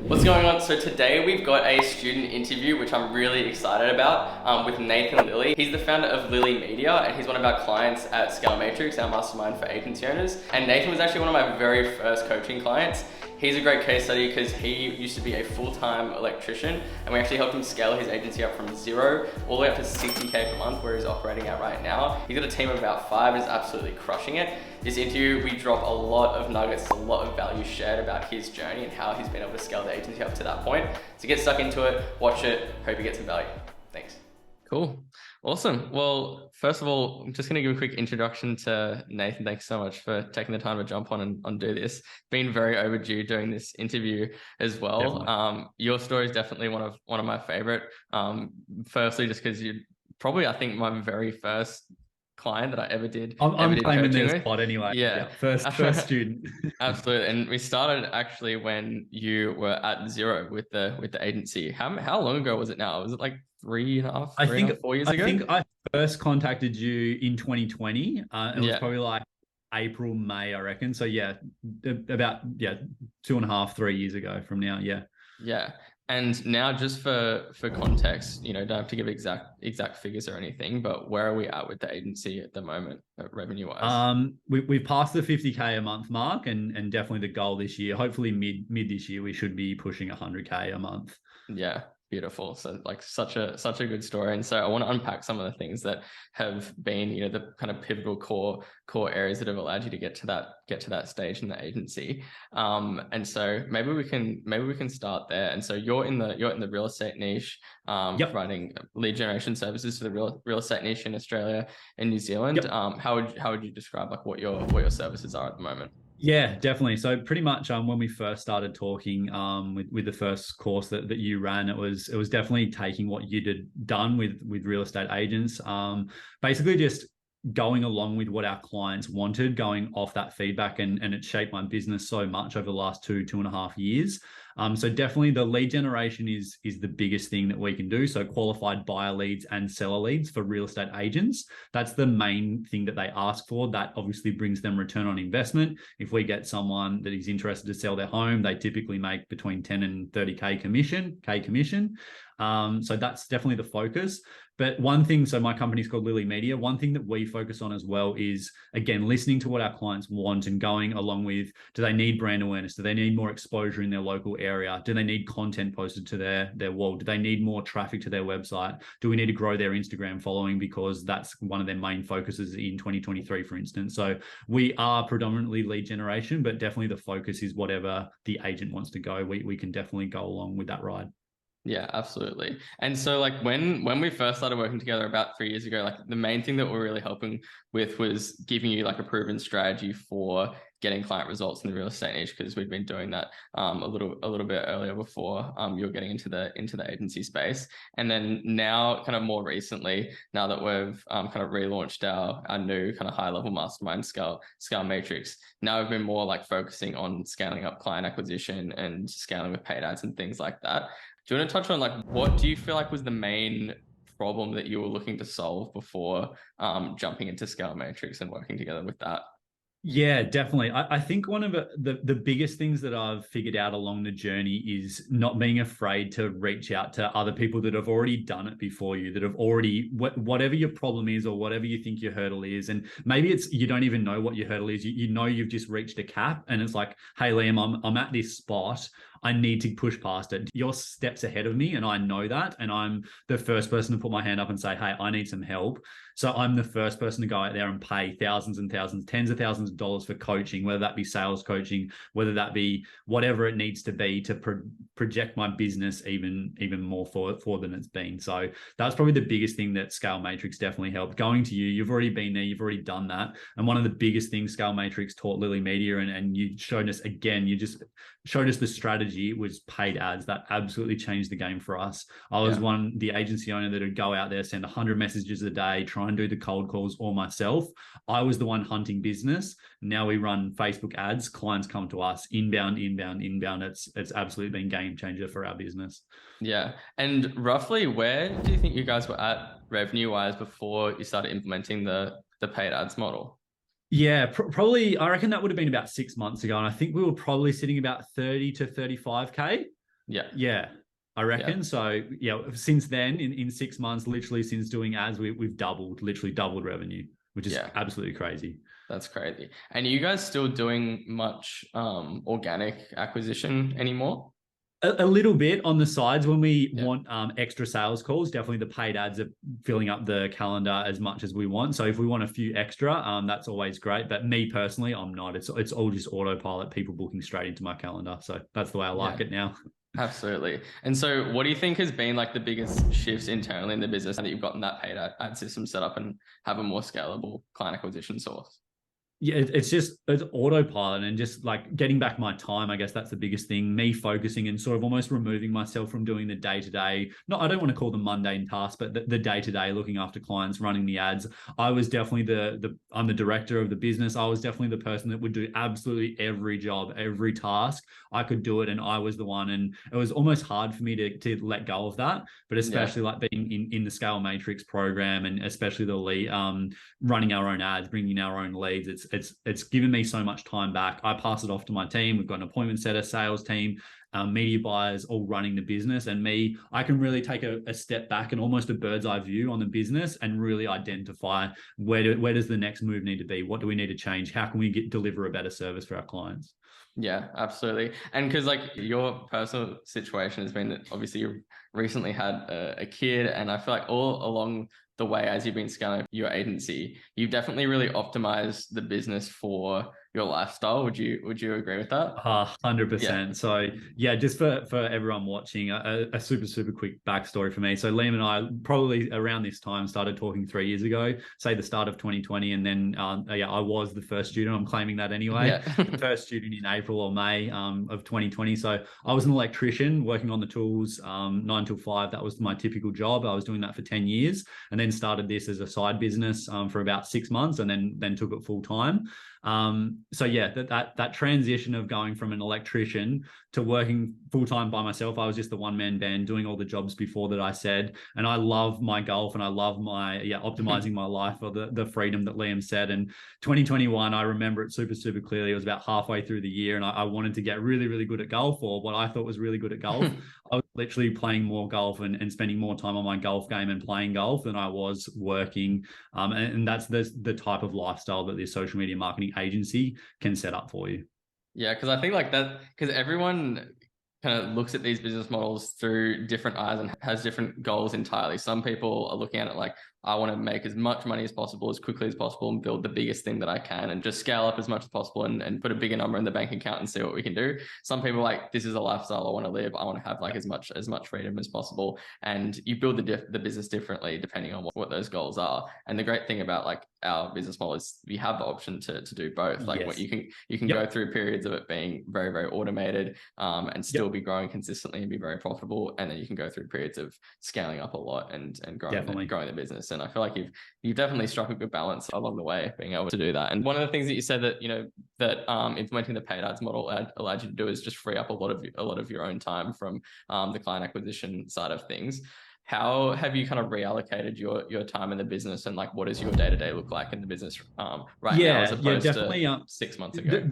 What's going on? So today we've got a student interview, which I'm really excited about, with Nathan Lilly. He's the founder of Lilly Media, and he's one of our clients at Scale Matrix, our mastermind for agency owners. And Nathan was actually one of my very first coaching clients. He's a great case study because he used to be a full-time electrician, and we actually helped him scale his agency up from 0 all the way up to 60K per month, where he's operating at right now. He's got a team of about 5 and is absolutely crushing it. This interview, we drop a lot of nuggets, a lot of value shared about his journey and how he's been able to scale the agency up to that point. So get stuck into it, watch it, hope you get some value. Thanks. Cool. Awesome. Well, first of all, I'm just going to give a quick introduction to Nathan. Thanks so much for taking the time to jump on and do this. Been very overdue doing this interview as well. Definitely. Your story is definitely one of my favorite. Firstly, just because you're probably, I think, my very first client that I ever did. I'm claiming coaching this with. spot anyway. Yeah. First student. Absolutely. And we started actually when you were at 0 with the agency. How long ago was it now? Was it like 4 years ago? I think I first contacted you in 2020. It was probably like April, May, I reckon. So yeah, about 2.5, 3 years ago from now. Yeah. Yeah. And now, just for context, don't have to give exact figures or anything, but where are we at with the agency at the moment, revenue wise? We've passed the 50K a month mark, and definitely the goal this year. Hopefully mid this year we should be pushing 100K a month. Yeah. Beautiful. So like such a good story. And so I want to unpack some of the things that have been, the kind of pivotal core areas that have allowed you to get to that stage in the agency. And so maybe we can start there. And so you're in the real estate niche, providing lead generation services for the real estate niche in Australia and New Zealand. Yep. How would you describe like what your services are at the moment? Yeah, definitely. So pretty much when we first started talking with the first course that you ran, it was definitely taking what you'd done with real estate agents, basically just going along with what our clients wanted, going off that feedback, and it shaped my business so much over the last 2.5 years. So definitely the lead generation is the biggest thing that we can do. So qualified buyer leads and seller leads for real estate agents. That's the main thing that they ask for. That obviously brings them return on investment. If we get someone that is interested to sell their home, they typically make between 10 and 30K commission. So that's definitely the focus. But one thing, so my company's called Lilly Media. One thing that we focus on as well is, again, listening to what our clients want and going along with, do they need brand awareness? Do they need more exposure in their local area? Do they need content posted to their wall? Do they need more traffic to their website? Do we need to grow their Instagram following, because that's one of their main focuses in 2023, for instance? So we are predominantly lead generation, but definitely the focus is whatever the agent wants to go. We can definitely go along with that ride. Yeah, absolutely. And so like when we first started working together about 3 years ago, like the main thing that we're really helping with was giving you like a proven strategy for getting client results in the real estate niche, because we've been doing that a little bit earlier before you're getting into the agency space. And then now, kind of more recently, now that we've kind of relaunched our new kind of high level mastermind scale matrix, now we've been more like focusing on scaling up client acquisition and scaling with paid ads and things like that. Do you want to touch on like what do you feel like was the main problem that you were looking to solve before jumping into Scale Matrix and working together with that? Yeah, definitely. I think one of the biggest things that I've figured out along the journey is not being afraid to reach out to other people that have already done it before you, that have already, whatever your problem is or whatever you think your hurdle is. And maybe it's, you don't even know what your hurdle is. You know, you've just reached a cap and it's like, hey, Liam, I'm at this spot. I need to push past it. You're steps ahead of me and I know that. And I'm the first person to put my hand up and say, hey, I need some help. So I'm the first person to go out there and pay thousands and thousands, tens of thousands of dollars for coaching, whether that be sales coaching, whether that be whatever it needs to be to project my business even more for than it's been. So that's probably the biggest thing that Scale Matrix definitely helped. Going to you, you've already been there, you've already done that. And one of the biggest things Scale Matrix taught Lilly Media, and you showed us again, you just showed us the strategy, was paid ads. That absolutely changed the game for us. I was the agency owner that would go out there, send 100 messages a day, try and do the cold calls all myself. I was the one hunting business. Now we run Facebook ads. Clients come to us, inbound. It's absolutely been game changer for our business. Yeah. And roughly where do you think you guys were at revenue wise before you started implementing the paid ads model? Yeah, probably, I reckon that would have been about 6 months ago. And I think we were probably sitting about 30 to 35K. Yeah, I reckon. So yeah, since then, in 6 months, literally since doing ads, we've literally doubled revenue, which is absolutely crazy. That's crazy. And are you guys still doing much organic acquisition anymore? A little bit on the sides when we want extra sales calls. Definitely the paid ads are filling up the calendar as much as we want. So if we want a few extra, that's always great. But me personally, I'm not. It's all just autopilot, people booking straight into my calendar. So that's the way I like it now. Absolutely. And so what do you think has been like the biggest shifts internally in the business that you've gotten that paid ad system set up and have a more scalable client acquisition source? Yeah, it's autopilot and just like getting back my time. I guess that's the biggest thing. Me focusing and sort of almost removing myself from doing the day-to-day. I don't want to call them mundane tasks, but the day-to-day looking after clients, running the ads. I was definitely I'm the director of the business. I was definitely the person that would do absolutely every job, every task. I could do it, and I was the one. And it was almost hard for me to let go of that. But especially like being in the Scale Matrix program, and especially the lead, running our own ads, bringing our own leads. It's given me so much time back. I pass it off to my team. We've got an appointment setter, sales team, media buyers, all running the business. And I can really take a step back and almost a bird's eye view on the business and really identify where does the next move need to be? What do we need to change? How can we deliver a better service for our clients? Yeah, absolutely. And because like your personal situation has been that obviously you recently had a kid, and I feel like all along the way as you've been scaling your agency, you've definitely really optimized the business for your lifestyle. Would you agree with that? 100%. Yeah. So yeah, just for everyone watching, a super quick backstory for me. So Liam and I probably around this time started talking 3 years ago, say the start of 2020, and then I was the first student. I'm claiming that anyway. The first student in April or May of 2020. So I was an electrician working on the tools 9 till 5. That was my typical job. I was doing that for 10 years, and then started this as a side business for about 6 months, and then took it full time. So yeah, that transition of going from an electrician to working full time by myself. I was just the one man band doing all the jobs before that I said, and I love my golf and I love my optimizing my life for the freedom that Liam said. And 2021, I remember it super clearly. It was about halfway through the year, and I wanted to get really good at golf, or what I thought was really good at golf. I was literally playing more golf and spending more time on my golf game and playing golf than I was working. And that's the type of lifestyle that this social media marketing agency can set up for you. Yeah, because I think like that, because everyone kind of looks at these business models through different eyes and has different goals entirely. Some people are looking at it like, I want to make as much money as possible, as quickly as possible, and build the biggest thing that I can, and just scale up as much as possible and put a bigger number in the bank account and see what we can do. Some people are like, this is a lifestyle I want to live. I want to have like as much freedom as possible. And you build the business differently depending on what those goals are. And the great thing about like our business model is we have the option to do both. Like what you can go through periods of it being very automated and still be growing consistently and be very profitable. And then you can go through periods of scaling up a lot and growing the business. And I feel like you've definitely struck a good balance along the way, being able to do that. And one of the things that you said that implementing the paid ads model allowed you to do is just free up a lot of your own time from the client acquisition side of things. How have you kind of reallocated your time in the business, and like what does your day-to-day look like in the business right now as opposed to 6 months ago?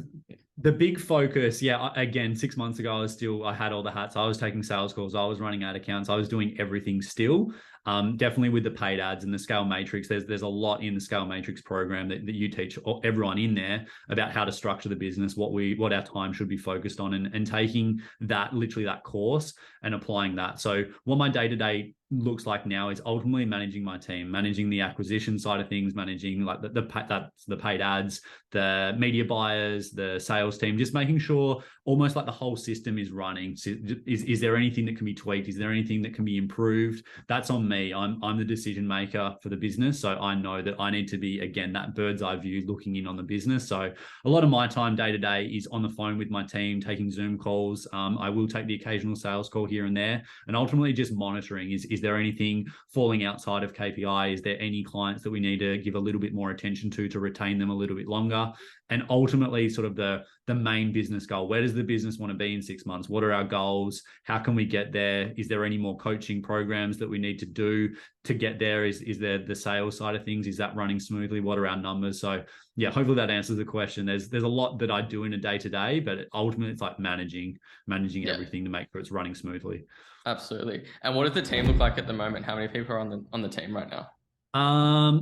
The big focus, again, 6 months ago, I had all the hats. I was taking sales calls. I was running ad accounts. I was doing everything still. Definitely with the paid ads and the Scale Matrix, there's a lot in the Scale Matrix program that you teach everyone in there about how to structure the business, what our time should be focused on, and taking literally that course and applying that. So what my day-to-day looks like now is ultimately managing my team, managing the acquisition side of things, managing like the paid ads, the media buyers, the sales team, just making sure almost like the whole system is running. So is there anything that can be tweaked? Is there anything that can be improved? That's on me. I'm the decision maker for the business. So I know that I need to be, again, that bird's eye view looking in on the business. So a lot of my time day to day is on the phone with my team, taking Zoom calls. I will take the occasional sales call here and there, and ultimately just monitoring. Is there anything falling outside of KPI? Is there any clients that we need to give a little bit more attention to retain them a little bit longer? And ultimately sort of the the main business goal. Where does the business want to be in 6 months? What are our goals? How can we get there? Is there any more coaching programs that we need to do to get there? Is there the sales side of things? Is that running smoothly? What are our numbers? So yeah, hopefully that answers the question. There's a lot that I do in a day-to-day, but ultimately it's like managing everything to make sure it's running smoothly. Absolutely. And what does the team look like at the moment? How many people are on the team right now?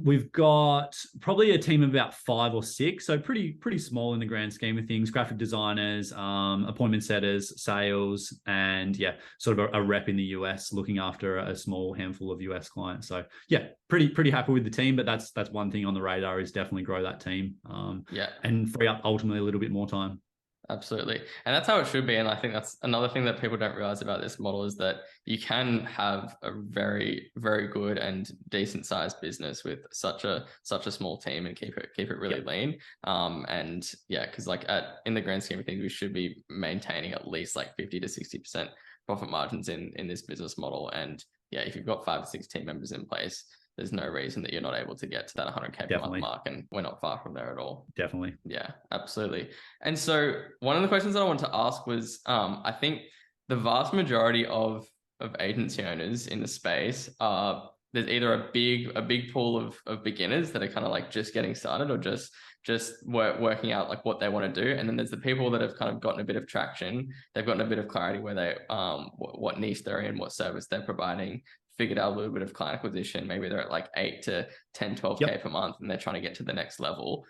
We've got probably a team of about 5 or 6, so pretty small in the grand scheme of things. Graphic designers, appointment setters, sales, and yeah, sort of a rep in the US looking after a small handful of US clients. So yeah, pretty happy with the team. But that's one thing on the radar, is definitely grow that team. And free up ultimately a little bit more time. Absolutely. And that's how it should be. And I think that's another thing that people don't realize about this model, is that you can have a very, very good and decent sized business with such a small team and keep it really lean. And yeah, because like in the grand scheme of things, we should be maintaining at least like 50 to 60% profit margins in this business model. And yeah, if you've got 5 to 6 team members in place, there's no reason that you're not able to get to that 100K per month mark, and we're not far from there at all. Definitely. Yeah, absolutely. And so one of the questions that I wanted to ask was, I think the vast majority of agency owners in the space there's either a big pool of beginners that are kind of like just getting started, or just working out like what they want to do. And then there's the people that have kind of gotten a bit of traction. They've gotten a bit of clarity where they what niche they're in, what service they're providing, figured out a little bit of client acquisition. Maybe they're at like 8 to 10, 12K per month, and they're trying to get to the next level.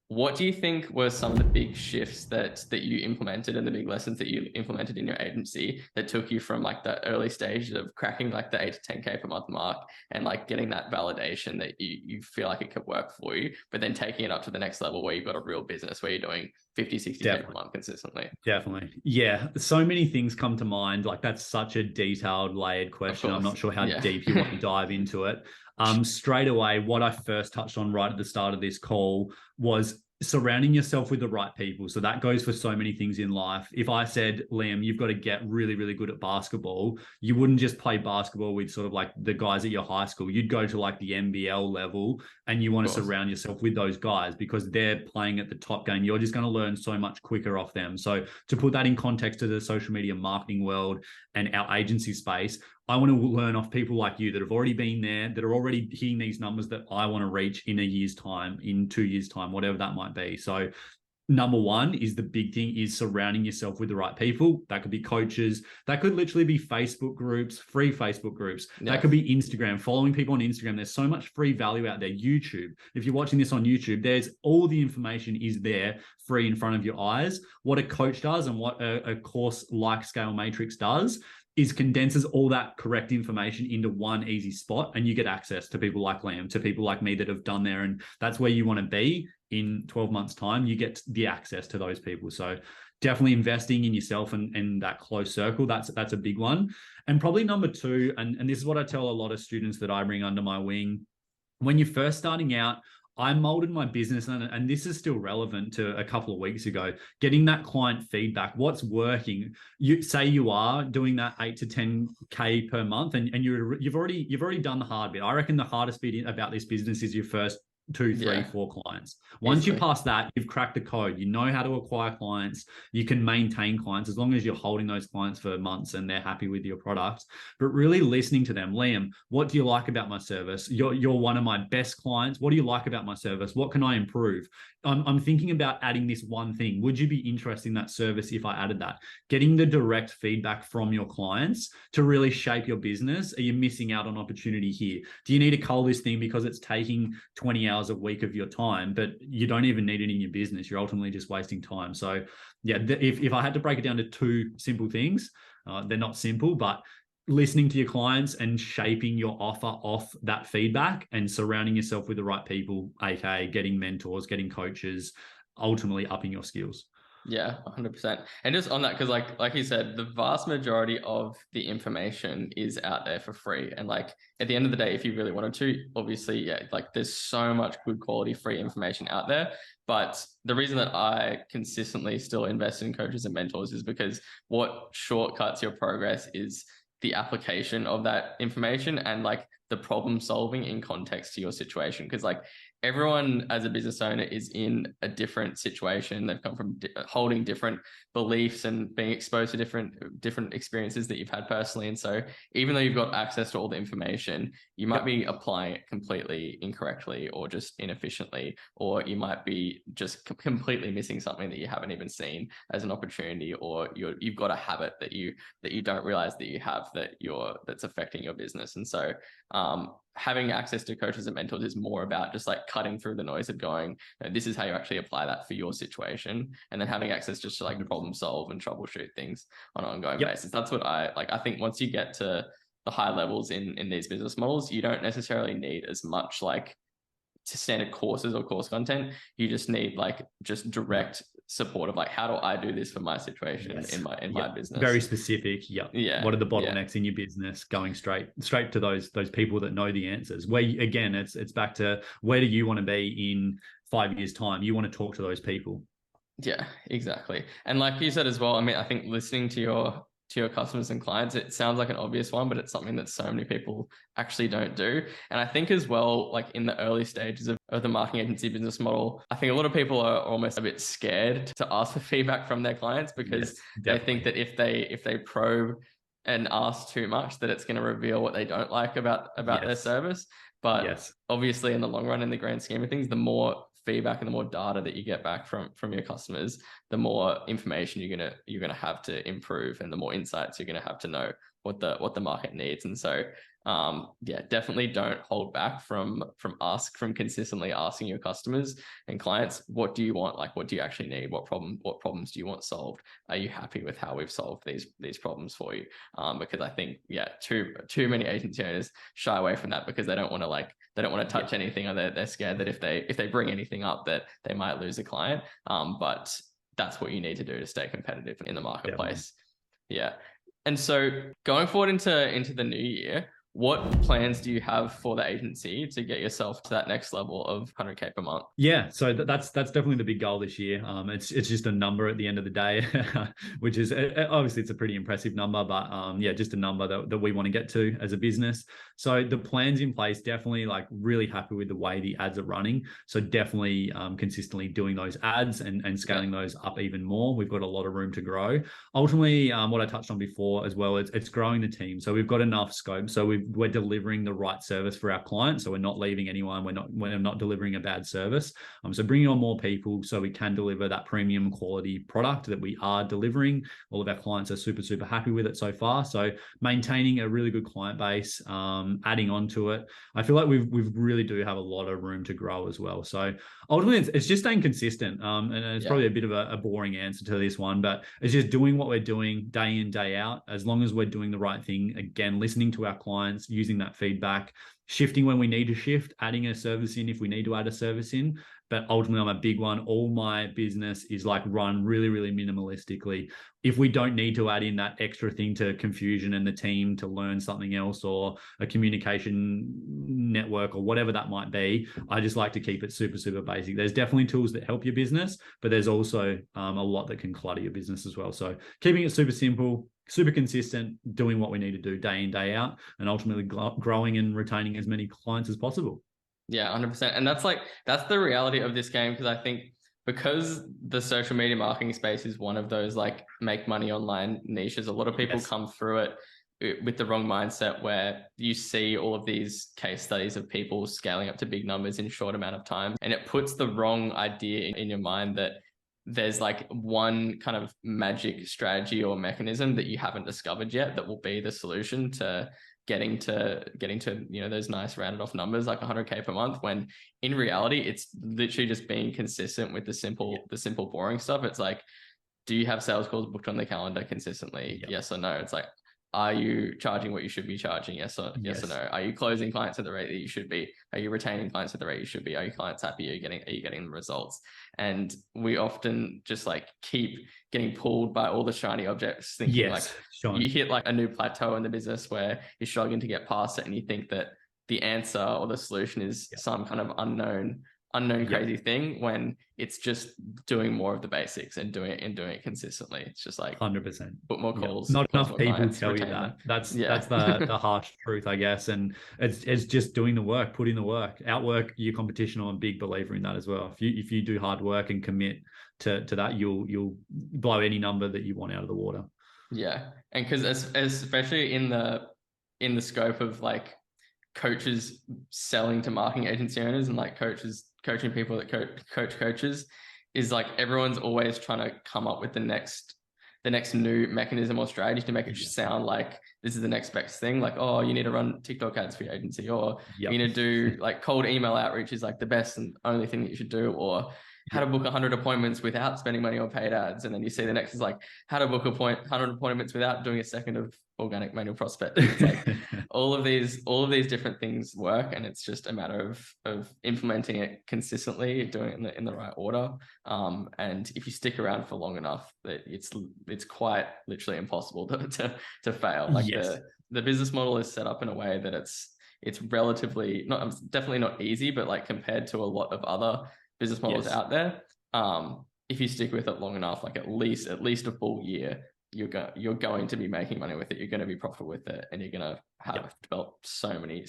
What do you think were some of the big shifts that you implemented, and the big lessons that you implemented in your agency that took you from like the early stages of cracking like the 8 to 10K per month mark, and like getting that validation that you feel like it could work for you, but then taking it up to the next level where you've got a real business where you're doing 50, 60K per month consistently? Definitely. Yeah. So many things come to mind. Like, that's such a detailed, layered question. I'm not sure how deep you want to dive into it. Straight away, what I first touched on right at the start of this call was surrounding yourself with the right people. So that goes for so many things in life. If I said, Liam, you've got to get really, really good at basketball, you wouldn't just play basketball with sort of like the guys at your high school. You'd go to like the NBL level, and you want to surround yourself with those guys because they're playing at the top game. You're just going to learn so much quicker off them. So to put that in context to the social media marketing world and our agency space, I want to learn off people like you that have already been there, that are already hitting these numbers that I want to reach in a year's time, in 2 years' time, whatever that might be. So number one is the big thing, is surrounding yourself with the right people. That could be coaches. That could literally be Facebook groups, free Facebook groups. Yeah. That could be Instagram, following people on Instagram. There's so much free value out there. YouTube. If you're watching this on YouTube, there's all the information is there free in front of your eyes. What a coach does and what a course like Scale Matrix does is condenses all that correct information into one easy spot, and you get access to people like Liam, to people like me that have done there. And that's where you want to be in 12 months' time. You get the access to those people. So definitely investing in yourself and that close circle. That's a big one. And probably number two, and this is what I tell a lot of students that I bring under my wing. When you're first starting out, I molded my business, and this is still relevant to a couple of weeks ago, getting that client feedback. What's working? You say you are doing that 8 to 10K per month, and you've already done the hard bit. I reckon the hardest bit about this business is your first 2, 3, 4 clients. Once you pass that, you've cracked the code. You know how to acquire clients. You can maintain clients as long as you're holding those clients for months and they're happy with your products. But really listening to them. Liam, what do you like about my service? You're one of my best clients. What do you like about my service? What can I improve? I'm thinking about adding this one thing. Would you be interested in that service if I added that? Getting the direct feedback from your clients to really shape your business. Are you missing out on opportunity here? Do you need to cull this thing because it's taking 20 hours a week of your time, but you don't even need it in your business? You're ultimately just wasting time. So yeah, if I had to break it down to 2 simple things, they're not simple, but listening to your clients and shaping your offer off that feedback, and surrounding yourself with the right people, aka getting mentors, getting coaches, ultimately upping your skills. Yeah, 100%. And just on that, because like you said, the vast majority of the information is out there for free. And like at the end of the day, if you really wanted to, obviously, yeah, like there's so much good quality free information out there. But the reason that I consistently still invest in coaches and mentors is because what shortcuts your progress is the application of that information, and like the problem solving in context to your situation. Because like everyone as a business owner is in a different situation. They've come from holding different beliefs and being exposed to different experiences that you've had personally. And so even though you've got access to all the information, you might be applying it completely incorrectly or just inefficiently, or you might be just completely missing something that you haven't even seen as an opportunity, or you've got a habit that you don't realize that you have that's affecting your business. And so having access to coaches and mentors is more about just like cutting through the noise of going, this is how you actually apply that for your situation, and then having access just to like problem solve and troubleshoot things on an ongoing basis. That's what I like. I think once you get to the high levels in these business models, you don't necessarily need as much like standard courses or course content. You just need like just direct support of like, how do I do this for my situation in my business? Very specific. Yeah. What are the bottlenecks in your business? Going straight to those people that know the answers. Where again, it's back to, where do you want to be in 5 years' time? You want to talk to those people. Yeah, exactly. And like you said as well, I mean, I think listening to your customers and clients, it sounds like an obvious one, but it's something that so many people actually don't do. And I think as well, like in the early stages of the marketing agency business model, I think a lot of people are almost a bit scared to ask for feedback from their clients, because they think that if they probe and ask too much, that it's going to reveal what they don't like about their service. But obviously in the long run, in the grand scheme of things, the more feedback and the more data that you get back from your customers, the more information you're gonna have to improve, and the more insights you're gonna have to know what the market needs. And so definitely don't hold back from consistently asking your customers and clients, what do you want? Like, what do you actually need? What problems do you want solved? Are you happy with how we've solved these problems for you? Because I think too many agency owners shy away from that because they don't want to touch anything, or they're scared that if they bring anything up that they might lose a client. But that's what you need to do to stay competitive in the marketplace. Yeah. And so going forward into the new year, what plans do you have for the agency to get yourself to that next level of 100K per month? Yeah, so that's definitely the big goal this year. It's just a number at the end of the day, which is obviously it's a pretty impressive number, but just a number that we want to get to as a business. So the plans in place, definitely like really happy with the way the ads are running. So definitely consistently doing those ads and scaling those up even more. We've got a lot of room to grow. Ultimately, what I touched on before as well, it's growing the team. So we've got enough scope. So we're delivering the right service for our clients. So we're not leaving anyone. We're not delivering a bad service. So bringing on more people so we can deliver that premium quality product that we are delivering. All of our clients are super, super happy with it so far. So maintaining a really good client base, adding on to it. I feel like we really do have a lot of room to grow as well. So ultimately, it's just staying consistent. And it's probably a bit of a boring answer to this one, but it's just doing what we're doing day in, day out. As long as we're doing the right thing, again, listening to our clients, using that feedback, shifting when we need to shift, adding a service in if we need to add a service in. But ultimately, I'm a big one. All my business is like run really, really minimalistically. If we don't need to add in that extra thing to confusion and the team to learn something else, or a communication network or whatever that might be, I just like to keep it super, super basic. There's definitely tools that help your business, but there's also a lot that can clutter your business as well. So keeping it super simple, super consistent, doing what we need to do day in, day out, and ultimately growing and retaining as many clients as possible. Yeah, 100%. And that's the reality of this game, because I think because the social media marketing space is one of those like make money online niches, a lot of people come through it with the wrong mindset, where you see all of these case studies of people scaling up to big numbers in a short amount of time. And it puts the wrong idea in your mind that there's like one kind of magic strategy or mechanism that you haven't discovered yet that will be the solution to getting to those nice rounded off numbers like 100K per month, when in reality it's literally just being consistent with the simple boring stuff. It's like, do you have sales calls booked on the calendar consistently? Yes or no? It's like, are you charging what you should be charging? Yes or no? Are you closing clients at the rate that you should be? Are you retaining clients at the rate you should be? Are your clients happy? Are you getting the results? And we often just like keep getting pulled by all the shiny objects, thinking you hit like a new plateau in the business where you're struggling to get past it, and you think that the answer or the solution is some kind of unknown unknown crazy thing when it's just doing more of the basics and doing it consistently. It's just like 100%. book more calls. Not close enough more people clients, tell you retain them. that. That's the harsh truth, I guess. And it's just doing the work, put in the work, outwork your competition. I'm a big believer in that as well. If you do hard work and commit to that, you'll blow any number that you want out of the water. Yeah, and because especially in the scope of like coaches selling to marketing agency owners and like coaches coaching people that coach coaches, is like everyone's always trying to come up with the next new mechanism or strategy to make it sound like this is the next best thing. Like, oh, you need to run TikTok ads for your agency, or you need to do like cold email outreach is like the best and only thing that you should do, or how to book 100 appointments without spending money on paid ads. And then you see the next is like how to book 100 appointments without doing a second of organic manual prospecting. It's like all of these different things work, and it's just a matter of implementing it consistently, doing it in the right order. And if you stick around for long enough, that it's quite literally impossible to fail. Like the business model is set up in a way that it's relatively definitely not easy, but like compared to a lot of other business models out there, if you stick with it long enough, like at least a full year, you're going to be making money with it. You're going to be profitable with it, and you're going to have developed so many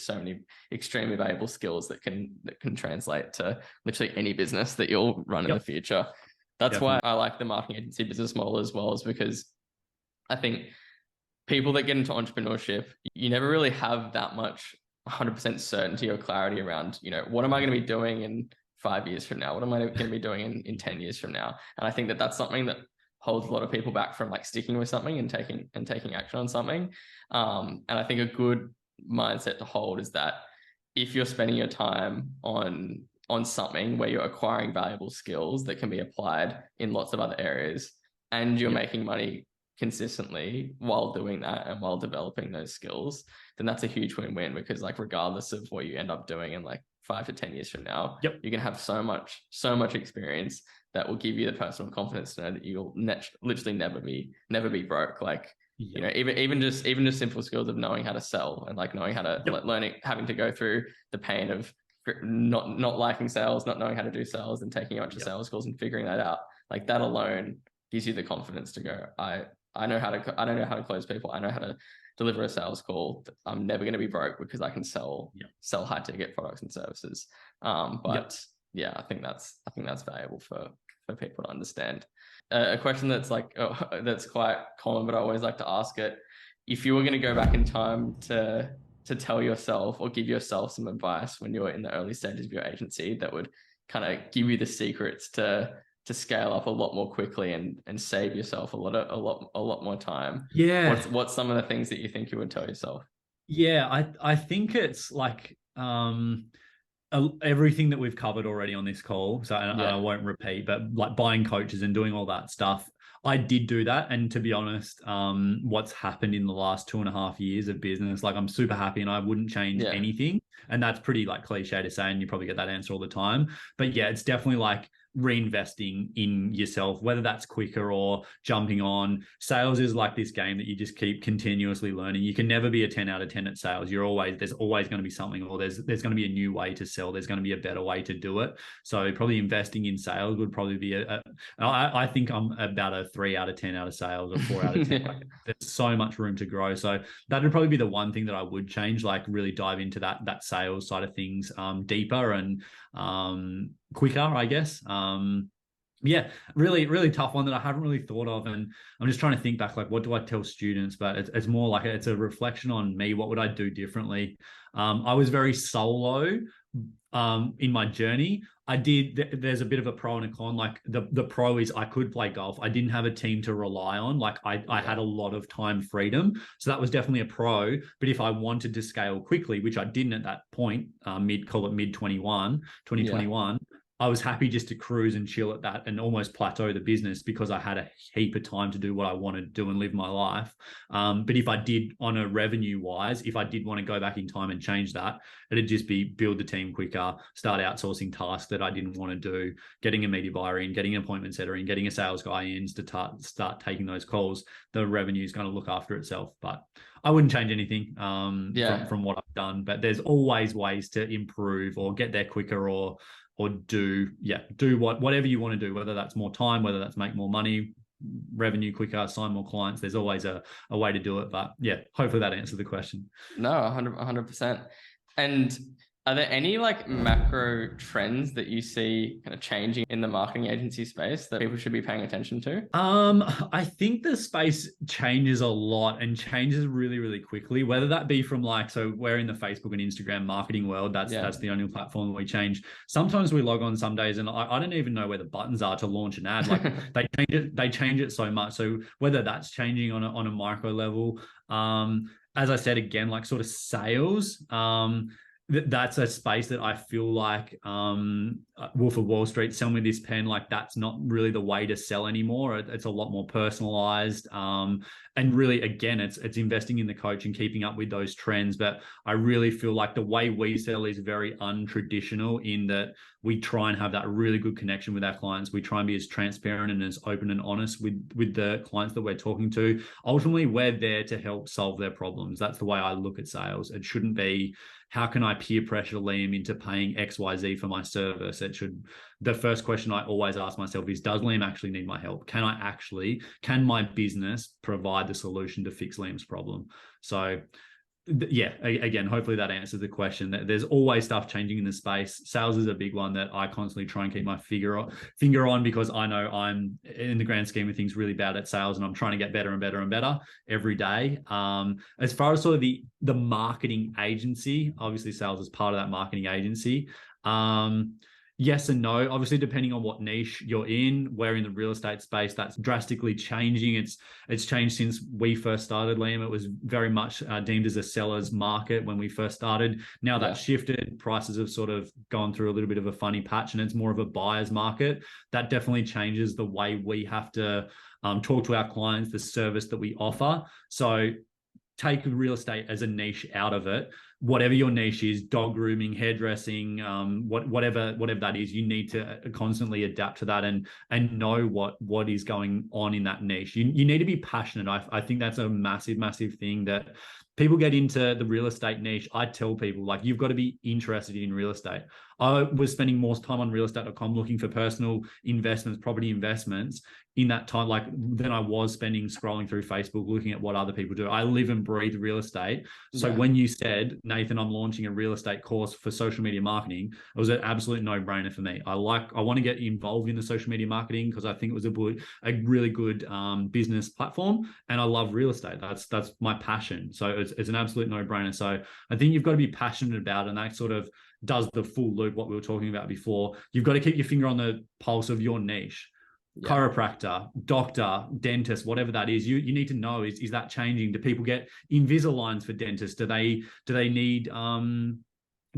extremely valuable skills that can translate to literally any business that you'll run in the future. That's why I like the marketing agency business model as well, is because I think people that get into entrepreneurship, you never really have that much 100% certainty or clarity around, what am I going to be doing in 5 years from now? What am I going to be doing in 10 years from now? And I think that that's something that holds a lot of people back from like sticking with something and taking action on something. And I think a good mindset to hold is that if you're spending your time on something where you're acquiring valuable skills that can be applied in lots of other areas, and you're making money consistently while doing that and while developing those skills, then that's a huge win-win, because like regardless of what you end up doing in like 5 to 10 years from now, you're gonna have so much experience that will give you the personal confidence to know that you'll literally never be broke. Like even just simple skills of knowing how to sell, and like knowing how to having to go through the pain of not liking sales, not knowing how to do sales, and taking a bunch of sales calls and figuring that out. Like that alone gives you the confidence to go, I know how to close people. I know how to deliver a sales call. I'm never going to be broke because I can sell high ticket products and services. I think that's valuable for people to understand. A question that's like that's quite common, but I always like to ask it: if you were going to go back in time to tell yourself or give yourself some advice when you were in the early stages of your agency that would kind of give you the secrets to scale up a lot more quickly and save yourself a lot more time, what's some of the things that you think you would tell yourself? I think it's like everything that we've covered already on this call, so I won't repeat, but like buying coaches and doing all that stuff, I did do that. And to be honest, what's happened in the last 2.5 years of business, like I'm super happy and I wouldn't change anything. And that's pretty like cliche to say, and you probably get that answer all the time. But yeah, it's definitely like reinvesting in yourself, whether that's quicker or jumping on. Sales is like this game that you just keep continuously learning. You can never be a 10 out of 10 at sales. There's always going to be something, or there's going to be a new way to sell. There's going to be a better way to do it. So probably investing in sales would probably be I think I'm about a 3 out of 10 out of sales, or 4 out of 10. Like, there's so much room to grow. So that would probably be the one thing that I would change, like really dive into that sales side of things deeper and quicker, I guess. Really, really tough one that I haven't really thought of. And I'm just trying to think back, like, what do I tell students? But it's more like it's a reflection on me. What would I do differently? I was very solo in my journey. There's a bit of a pro and a con. Like the pro is I could play golf. I didn't have a team to rely on. Like I had a lot of time freedom. So that was definitely a pro. But if I wanted to scale quickly, which I didn't at that point, mid 2021, I was happy just to cruise and chill at that and almost plateau the business, because I had a heap of time to do what I wanted to do and live my life. But if I did, on a revenue wise, if I did want to go back in time and change that, it'd just be build the team quicker, start outsourcing tasks that I didn't want to do, getting a media buyer in, getting an appointment setter in, getting a sales guy in to start taking those calls. The revenue is going to look after itself. But I wouldn't change anything from what I've done. But there's always ways to improve or get there quicker, or or do whatever you want to do, whether that's more time, whether that's make more money, revenue quicker, sign more clients. There's always a way to do it. But yeah, hopefully that answered the question. No, 100%. And are there any like macro trends that you see kind of changing in the marketing agency space that people should be paying attention to? I think the space changes a lot and changes really, really quickly, whether that be from like, so we're in the Facebook and Instagram marketing world. That's the only platform we change. Sometimes we log on some days and I don't even know where the buttons are to launch an ad. Like they change it so much. So whether that's changing on a micro level, as I said, again, like sort of sales, that's a space that I feel like Wolf of Wall Street, sell me this pen, like that's not really the way to sell anymore. It's a lot more personalized. And really, again, it's investing in the coach and keeping up with those trends. But I really feel like the way we sell is very untraditional in that we try and have that really good connection with our clients. We try and be as transparent and as open and honest with the clients that we're talking to. Ultimately, we're there to help solve their problems. That's the way I look at sales. It shouldn't be, how can I peer pressure Liam into paying XYZ for my service? The first question I always ask myself is, does Liam actually need my help? Can my business provide the solution to fix Liam's problem? So yeah, again, hopefully that answers the question. There's always stuff changing in the space. Sales is a big one that I constantly try and keep my finger on because I know I'm, in the grand scheme of things, really bad at sales and I'm trying to get better and better and better every day. As far as sort of the marketing agency, obviously sales is part of that marketing agency. Yes and no, obviously, depending on what niche you're in. We're in the real estate space, that's drastically changing. It's changed since we first started, Liam. It was very much deemed as a seller's market when we first started. Now that's shifted. Prices have sort of gone through a little bit of a funny patch and it's more of a buyer's market. That definitely changes the way we have to talk to our clients, the service that we offer. So take real estate as a niche out of it. Whatever your niche is, dog grooming, hairdressing, whatever that is, you need to constantly adapt to that and know what is going on in that niche. You need to be passionate. I think that's a massive thing that people get into the real estate niche. I tell people, like, you've got to be interested in real estate. I was spending more time on realestate.com looking for personal investments, property investments in that time, like than I was spending scrolling through Facebook, looking at what other people do. I live and breathe real estate. So when you said, Nathan, I'm launching a real estate course for social media marketing, it was an absolute no-brainer for me. I want to get involved in the social media marketing because I think it was a really good business platform, and I love real estate. That's my passion. So it's an absolute no-brainer. So I think you've got to be passionate about it, and that sort of does the full loop, what we were talking about before. You've got to keep your finger on the pulse of your niche. Chiropractor, doctor, dentist, whatever that is, you need to know, is that changing? Do people get Invisaligns for dentists? Do they need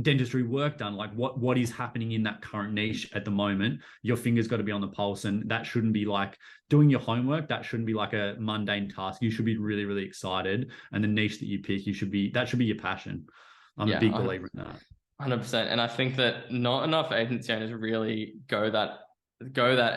dentistry work done? Like what is happening in that current niche at the moment? Your finger's got to be on the pulse, and that shouldn't be like doing your homework. That shouldn't be like a mundane task. You should be really, really excited, and the niche that you pick, that should be your passion. I'm a big believer in that. 100%. And I think that not enough agency owners really go that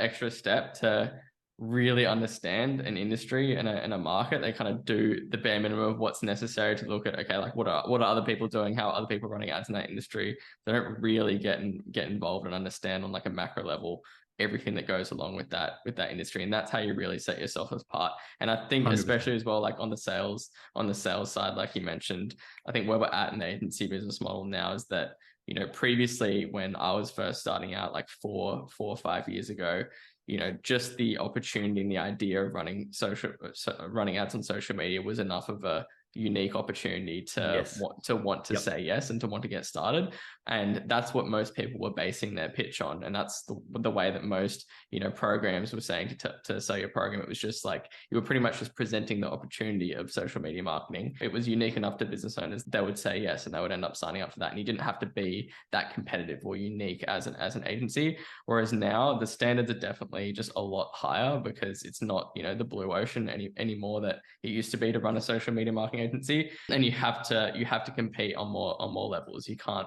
extra step to really understand an industry and a market. They kind of do the bare minimum of what's necessary to look at, okay, like what are other people doing? How are other people running ads in that industry? They don't really get involved and understand on like a macro level everything that goes along with that industry. And that's how you really set yourself apart. And I think 100%. Especially as well, like on the sales side, like you mentioned, I think where we're at in the agency business model now is that, you know, previously when I was first starting out, like 4 or 5 years ago, you know, just the opportunity and the idea of running ads on social media was enough of a unique opportunity to want to say yes and to want to get started. And that's what most people were basing their pitch on. And that's the way that most, you know, programs were saying to sell your program. It was just like, you were pretty much just presenting the opportunity of social media marketing. It was unique enough to business owners. They would say yes, and they would end up signing up for that. And you didn't have to be that competitive or unique as an agency. Whereas now the standards are definitely just a lot higher, because it's not, you know, the blue ocean anymore that it used to be to run a social media marketing agency. And you have to compete on more levels. You can't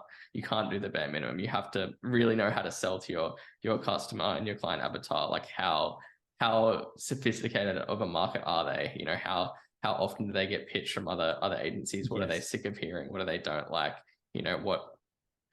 do the bare minimum. You have to really know how to sell to your customer and your client avatar. Like how sophisticated of a market are they? You know, how often do they get pitched from other agencies? What are they sick of hearing? What do they don't like? You know,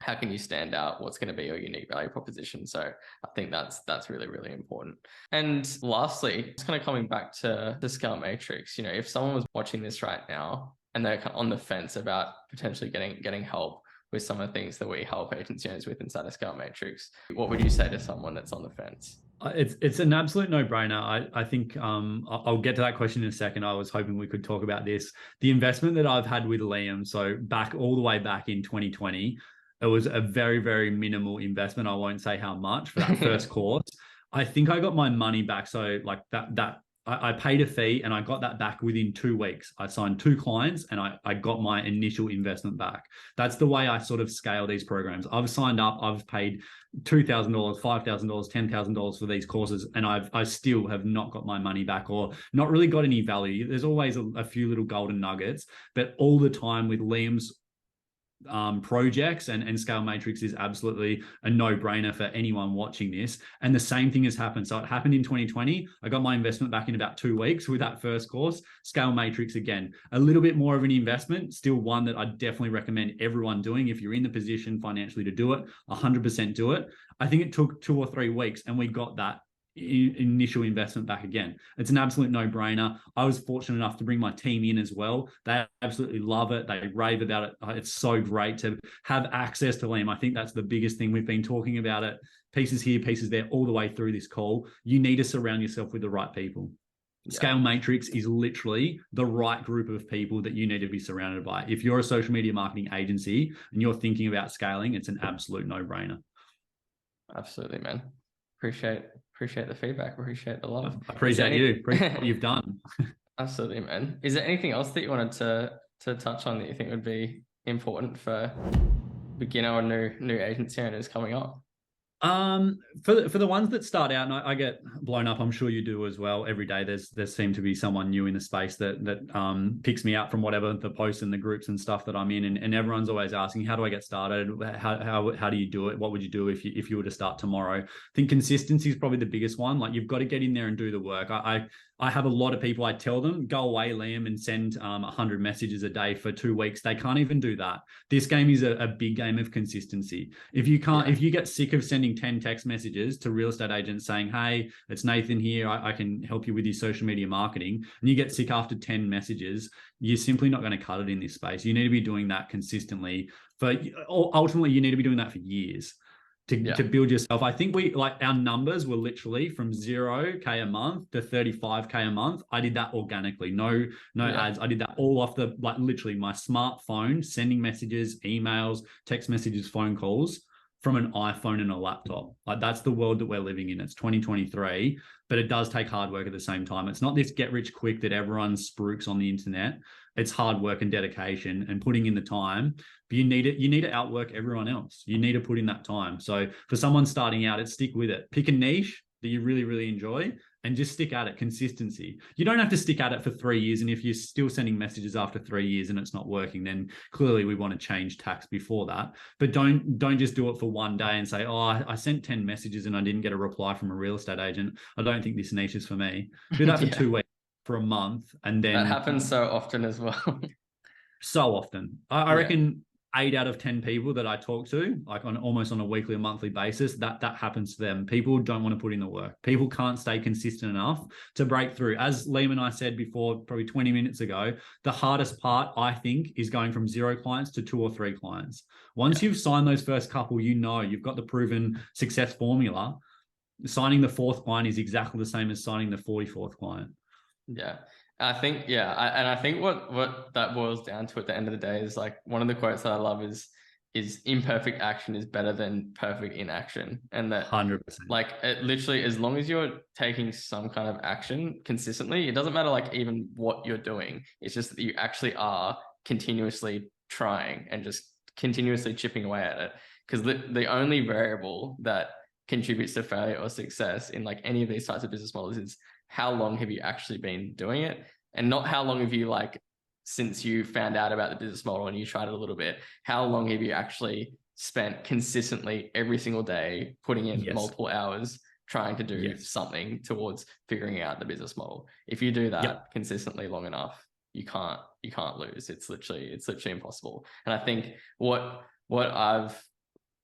how can you stand out? What's going to be your unique value proposition? So I think that's really, really important. And lastly, just kind of coming back to the Scale Matrix, you know, if someone was watching this right now and they're on the fence about potentially getting help with some of the things that we help agency owners with inside of Scale Matrix, what would you say to someone that's on the fence? It's an absolute no-brainer. I think I'll get to that question in a second. I was hoping we could talk about this. The investment that I've had with Liam, so back all the way back in 2020, it was a very, very minimal investment. I won't say how much for that first course. I think I got my money back. So like that I paid a fee and I got that back within 2 weeks. I signed 2 clients and I got my initial investment back. That's the way I sort of scale these programs. I've signed up, I've paid $2,000, $5,000, $10,000 for these courses, and I still have not got my money back or not really got any value. There's always a few little golden nuggets, but all the time with Liam's projects and Scale Matrix is absolutely a no-brainer for anyone watching this. And the same thing has happened. So it happened in 2020. I got my investment back in about 2 weeks with that first course. Scale Matrix, again, a little bit more of an investment, still one that I definitely recommend everyone doing. If you're in the position financially to do it, 100% do it. I think it took 2 or 3 weeks and we got that initial investment back again. It's an absolute no-brainer. I was fortunate enough to bring my team in as well. They absolutely love it. They rave about it. It's so great to have access to Liam. I think that's the biggest thing. We've been talking about it, pieces here, pieces there, all the way through this call. You need to surround yourself with the right people. Yeah. Scale Matrix is literally the right group of people that you need to be surrounded by. If you're a social media marketing agency and you're thinking about scaling, it's an absolute no-brainer. Absolutely, man. Appreciate the feedback. Appreciate the love. I appreciate you. Appreciate what you've done. Absolutely, man. Is there anything else that you wanted to touch on that you think would be important for beginner or new agency owners coming up? For the ones that start out, and I get blown up, I'm sure you do as well. Every day there seems to be someone new in the space that picks me out from whatever the posts and the groups and stuff that I'm in, and everyone's always asking, how do I get started? How do you do it? What would you do if you were to start tomorrow? I think consistency is probably the biggest one. Like, you've got to get in there and do the work. I have a lot of people, I tell them, go away, Liam, and send 100 messages a day for 2 weeks. They can't even do that. This game is a big game of consistency. If you can't, if you get sick of sending 10 text messages to real estate agents saying, hey, it's Nathan here, I can help you with your social media marketing, and you get sick after 10 messages, you're simply not going to cut it in this space. You need to be doing that consistently. Ultimately, you need to be doing that for years. To build yourself. I think our numbers were literally from 0K a month to 35K a month. I did that organically. No ads. I did that all off literally my smartphone, sending messages, emails, text messages, phone calls from an iPhone and a laptop. Like, that's the world that we're living in. It's 2023, but it does take hard work at the same time. It's not this get rich quick that everyone spruiks on the internet. It's hard work and dedication and putting in the time. But you need to outwork everyone else. You need to put in that time. So for someone starting out, stick with it. Pick a niche that you really, really enjoy and just stick at it. Consistency. You don't have to stick at it for 3 years. And if you're still sending messages after 3 years and it's not working, then clearly we want to change tacks before that. But don't just do it for one day and say, oh, I sent 10 messages and I didn't get a reply from a real estate agent. I don't think this niche is for me. Do that for 2 weeks, for a month, and then that happens so often as well. So often. I reckon 8 out of 10 people that I talk to, like almost on a weekly or monthly basis, that happens to them. People don't want to put in the work. People can't stay consistent enough to break through. As Liam and I said before, probably 20 minutes ago, the hardest part, I think, is going from 0 clients to 2 or 3 clients. Once you've signed those first couple, you've got the proven success formula. Signing the 4th client is exactly the same as signing the 44th client. Yeah. I think what that boils down to at the end of the day is, like, one of the quotes that I love is imperfect action is better than perfect inaction. And that 100%. like, it literally, as long as you're taking some kind of action consistently, it doesn't matter like even what you're doing. It's just that you actually are continuously trying and just continuously chipping away at it. Because the only variable that contributes to failure or success in like any of these types of business models is how long have you actually been doing it, and not how long have you, like, since you found out about the business model and you tried it a little bit, how long have you actually spent consistently every single day putting in multiple hours trying to do something towards figuring out the business model. If you do that consistently long enough, you can't lose. It's literally impossible. And I think what I've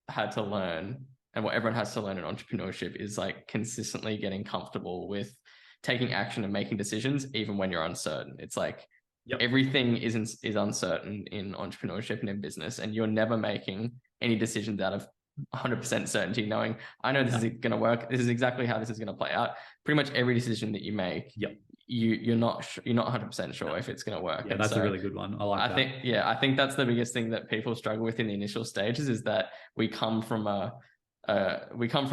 had to learn, and what everyone has to learn in entrepreneurship, is like consistently getting comfortable with taking action and making decisions, even when you're uncertain. It's like everything is uncertain in entrepreneurship and in business, and you're never making any decisions out of 100% certainty, knowing I know this is going to work. This is exactly how this is going to play out. Pretty much every decision that you make, you're not 100% sure if it's going to work. Yeah, that's a really good one. I like that. I think that's the biggest thing that people struggle with in the initial stages, is that we come from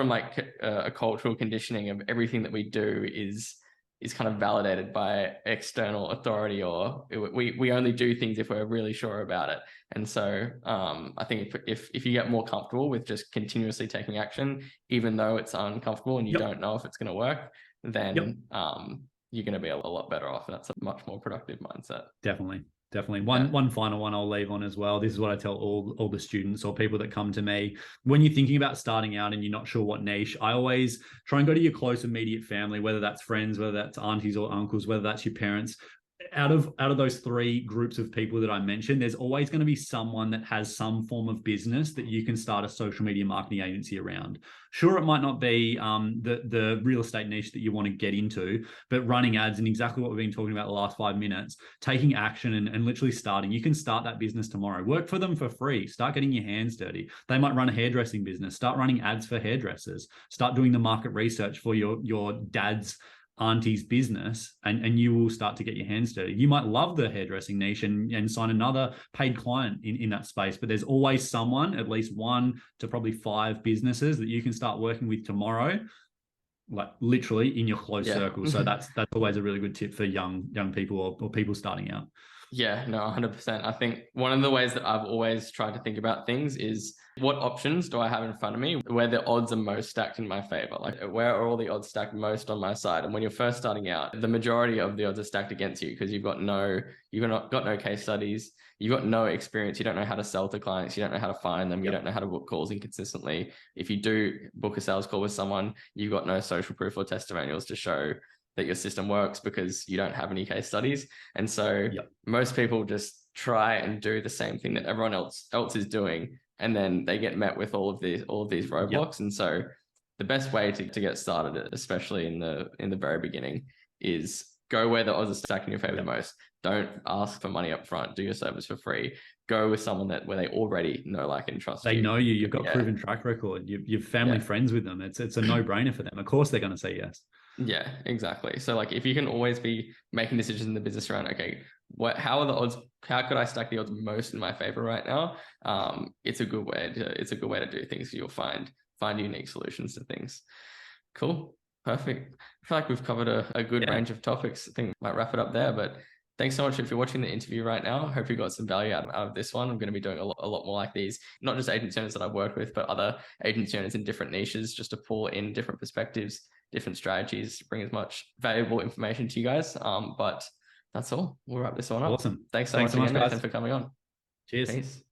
like a cultural conditioning of everything that we do is kind of validated by external authority, or we only do things if we're really sure about it. And so I think if you get more comfortable with just continuously taking action, even though it's uncomfortable and you don't know if it's going to work, then you're going to be a lot better off. And that's a much more productive mindset. Definitely. One final one I'll leave on as well. This is what I tell all the students or people that come to me. When you're thinking about starting out and you're not sure what niche, I always try and go to your close immediate family, whether that's friends, whether that's aunties or uncles, whether that's your parents. Out of those three groups of people that I mentioned, there's always going to be someone that has some form of business that you can start a social media marketing agency around. Sure, it might not be the real estate niche that you want to get into, but running ads and exactly what we've been talking about the last 5 minutes, taking action and literally starting. You can start that business tomorrow. Work for them for free. Start getting your hands dirty. They might run a hairdressing business. Start running ads for hairdressers. Start doing the market research for your dad's auntie's business, and you will start to get your hands dirty. You might love the hairdressing niche and sign another paid client in that space, but there's always someone, at least 1 to probably 5 businesses that you can start working with tomorrow, like literally in your close circle. So that's always a really good tip for young people or people starting out. Yeah, no, 100%. I think one of the ways that I've always tried to think about things is, what options do I have in front of me where the odds are most stacked in my favor? Like, where are all the odds stacked most on my side? And when you're first starting out, the majority of the odds are stacked against you because you've got no case studies, you've got no experience, you don't know how to sell to clients, you don't know how to find them, you don't know how to book calls inconsistently. If you do book a sales call with someone, you've got no social proof or testimonials to show that your system works because you don't have any case studies. And so most people just try and do the same thing that everyone else is doing, and then they get met with all of these roadblocks. And so the best way to get started, especially in the very beginning, is go where the odds are stacked in your favor the most. Don't ask for money up front. Do your service for free. Go with someone where they already know, like, and trust you. They know you. You've got proven track record. You've family friends with them. It's a no-brainer for them. Of course they're going to say yes. Yeah, exactly. So like, if you can always be making decisions in the business around, okay, how are the odds? How could I stack the odds most in my favor right now? It's a good way to do things. You'll find unique solutions to things. Cool. Perfect. I feel like we've covered a good range of topics. I think we might wrap it up there, but thanks so much if you're watching the interview right now. I hope you got some value out of this one. I'm going to be doing a lot more like these, not just agency owners that I've worked with, but other agency owners in different niches, just to pull in different perspectives, different strategies, bring as much valuable information to you guys. But that's all. We'll wrap this one up. Awesome. Thanks so much again, Nathan, for coming on. Cheers. Peace.